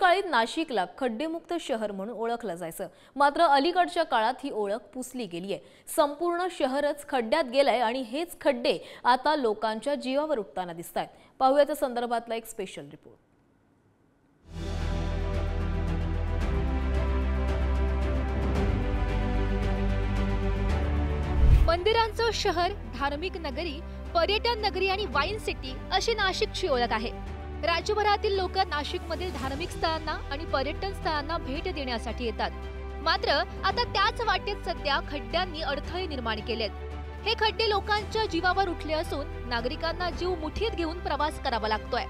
काळी नाशिकला खड्डेमुक्त शहर म्हणून ओळखलं जायचं, मात्र अलीकडच्या काळात ही ओळख पुसली गेली आहे। संपूर्ण शहरच खड्ड्यात गेलंय आणि हेच खड्डे आता लोकांच्या जीवावर उठताना दिसतायत। पाहूया त्या संदर्भातला एक स्पेशल रिपोर्ट। मंदिरांचं शहर, धार्मिक नगरी, पर्यटन नगरी आणि वाईन सिटी अशी नाशिकची ओळख आहे। राज्यभरातील लोक नाशिकमधील धार्मिक स्थळांना आणि पर्यटन स्थळांना भेट देण्यासाठी येतात। मात्र आता त्याच वाटेत सध्या खड्ड्यांनी अडथळे निर्माण केलेत। हे खड्डे लोकांच्या जीवावर उठले असून नागरिकांना जीव मुठीत घेऊन प्रवास करावा लागतोय।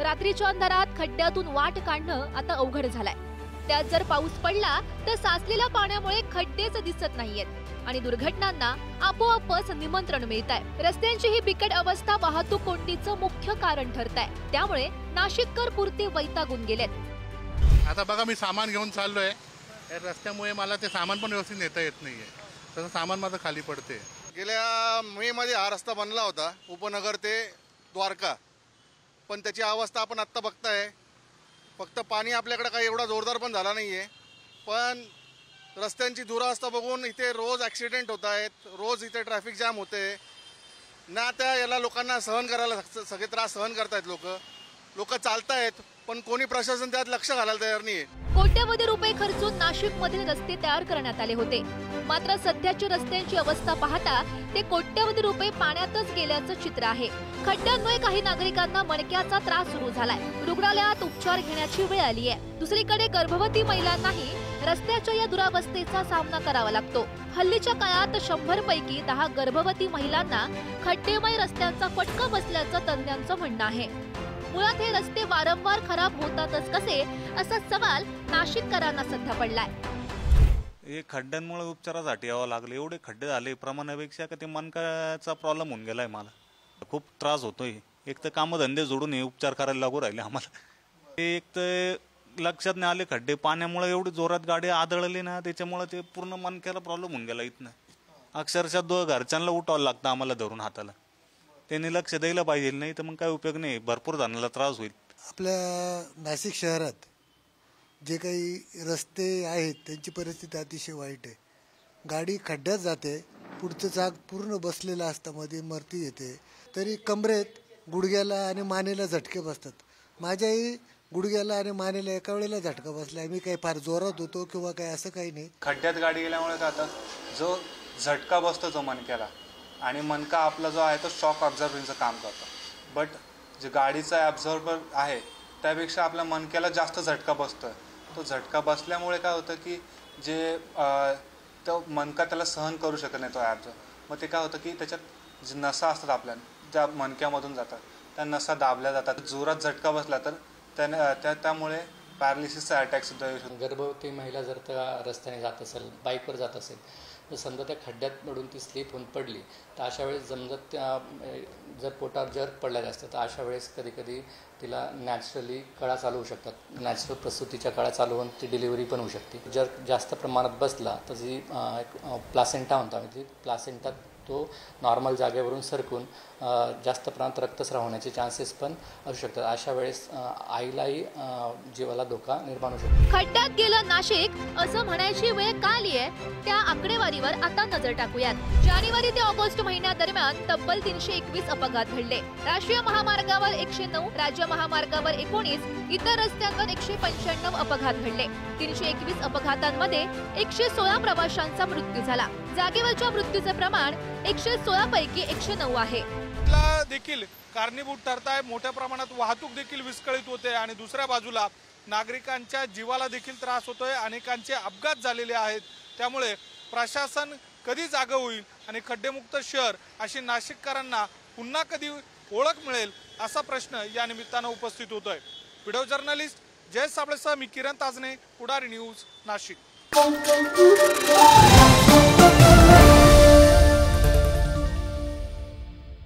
रात्रीच्या अंधारात खड्ड्यातून वाट काढणं आता अवघड झालंय। त्यात जर पाऊस पडला तर साचलेल्या पाण्यामुळे खड्डेच दिसत नाहीयेत आणि दुर्घटनांना आपोआपच निमंत्रण मिळतंय। रस्त्यांची ही बिकट अवस्था वाहतूक कोंडीचं मुख्य कारण ठरतंय। त्यामुळे नाशिककर पुरते वैतागून गेलेत। आता बघा, मी सामान घेऊन चाललोय, रस्त्यामुळे मला ते सामान पण व्यवस्थित नेता येत नाहीये, तसं सामान माझं खाली पडते। गेल्या मे मध्ये हा रस्ता बनला होता, उपनगर ते द्वारका, पण त्याची अवस्था आपण आत्ता बघताय। फक्त पाणी आपल्याकडे काही एवढा जोरदार पण झाला नाहीये, पण रस्त्यांची दुरावस्था बघून इथे रोज ॲक्सिडेंट होत आहेत, रोज इथे ट्रॅफिक जाम होते ना। त्या याला लोकांना सहन करायला सगळे त्रास सहन करतायत लोक चालतायत, पण कोणी प्रशासन त्यात लक्ष घालायला तयार नाहीये। कोट्यवधी रुपये खर्चून नाशिकमधील रस्ते तयार करण्यात आले होते, मात्र सध्याची रस्त्यांची अवस्था पाहता ते कोट्यवधी रुपये पाण्यातच गेल्याचं चित्र आहे। खड्ड्यांमुळे काही नागरिकांना मणक्याचा त्रास सुरू झालाय, रुग्णालयात उपचार घेण्याची वेळ आली आहे। दुसरीकडे गर्भवती महिलांनाही रस्त्याच्या या दुरावस्थेचा सामना करावा लागतो। हल्लीच्या काळात 100 पैकी 10 गर्भवती महिलांना खड्डेमय रस्त्यांचा फटका बसल्याचं तज्ञांचं म्हणणं आहे। मुळात हे रस्ते वारंवार खराब होतातच कसे, असा सवाल नाशिककरांना सध्या पडलाय। हे खड्ड्यांमुळे उपचारासाठी यावं लागलं, एवढे खड्डे झाले प्रमाणापेक्षा का ते मनकाचा प्रॉब्लेम होऊन गेलाय। मला खूप त्रास होतोय। एक तर कामधंदे जोडून हे उपचार करायला लागू राहिले आम्हाला। एक तर लक्षात नाही आले, खड्डे पाण्यामुळे एवढी जोरात गाडी आदळली ना, त्याच्यामुळे ते पूर्ण मनक्याला प्रॉब्लेम होऊन गेला। इथनं अक्षरशः घरच्यांना उठवावं लागतं आम्हाला धरून हाताला। त्यांनी लक्ष द्यायला पाहिजे, नाही तर मग काय उपयोग नाही, भरपूर जणांना त्रास होईल। आपल्या नाशिक शहरात जे काही रस्ते आहेत त्यांची परिस्थिती अतिशय वाईट आहे। गाडी खड्ड्यात जाते, पुढचं चाक पूर्ण बसलेलं असतं, मध्ये मरती येते, तरी कमरेत, गुडघ्याला आणि मानेला झटके बसतात। माझ्याही गुडघ्याला आणि मानेला एका वेळेला झटका बसला। मी काही फार जोरात होतो किंवा काय असं काही नाही। खड्ड्यात गाडी गेल्यामुळे काय आता जो झटका बसतो जो मणक्याला, आणि मणका आपला जो आहे तो शॉक ऑब्झर्विंगचं काम करतो, बट जे गाडीचा ॲब्झॉर्बर आहे त्यापेक्षा आपल्या मणक्याला जास्त झटका बसतोय। तो झटका बसल्यामुळे काय होतं की जे तो मणका त्याला सहन करू शकत नाही तो ॲब्झॉर्ब, मग ते काय होतं की त्याच्यात जे नसा असतात आपल्या त्या मणक्यामधून जातात, त्या नसा दाबल्या जातात। जोरात झटका बसला तर त्यामुळे पॅरालिसिसचा अटॅक सुद्धा येऊ शकतो। गर्भवती महिला जर त्या रस्त्याने जात असेल, बाईकवर जात असेल, तर समजा त्या खड्ड्यात पडून ती स्लिप होऊन पडली, तर अशा वेळेस समजा त्या जर पोटावर जर्क पडलेलं असतं तर अशा वेळेस कधी कधी तिला नॅचरली कळा चालू होऊ शकतात। नॅचरल प्रसूतीच्या कळा चालू होऊन ती डिलिव्हरी पण होऊ शकते। जर जास्त प्रमाणात बसला तर जी प्लासेंटा म्हणतो आम्ही, ती प्लासेंटा तो नॉर्मल जागेवरून सरकून जास्त प्रमाणात रक्तस्राव होण्याचे चान्सेस पण असू शकतात। अशा वेळेस आईलाही जीवाला धोका निर्माण होऊ शकतो। खड्ड्यात गेलं नाशिक असं म्हणायची वेळ का आली आहे, त्या आकडेवारीवर आता नजर टाकूयात। जानेवारी ते ऑगस्ट महिन्यादरम्यान तब्बल 321 अपघात घडले। राष्ट्रीय महामार्गावर 109, राज्य महामार्गावर 19, इतर रस्त्यांवर 195 अपघात घडले। 321 अपघातांमध्ये 116 प्रवाशांचा मृत्यू झाला। जागेवरच्या मृत्यूचे प्रमाण 116 पैकी 109 आहे। देखील कारणीभूत ठरताय, मोठ्या प्रमाणात वाहतूक देखील विस्कळीत होते आणि दुसऱ्या बाजूला नागरिकांच्या जीवाला देखील त्रास होतोय। अनेकांचे अपघात झालेले आहेत। त्यामुळे प्रशासन कधी जागं होईल आणि खड्डेमुक्त शहर अशी नाशिककरांना पुन्हा कधी ओळख मिळेल असा प्रश्न या निमित्तानं उपस्थित होतोय। व्हिडिओ जर्नलिस्ट जयेश साबळेसह मी किरण ताजने, पुढारी न्यूज, नाशिक।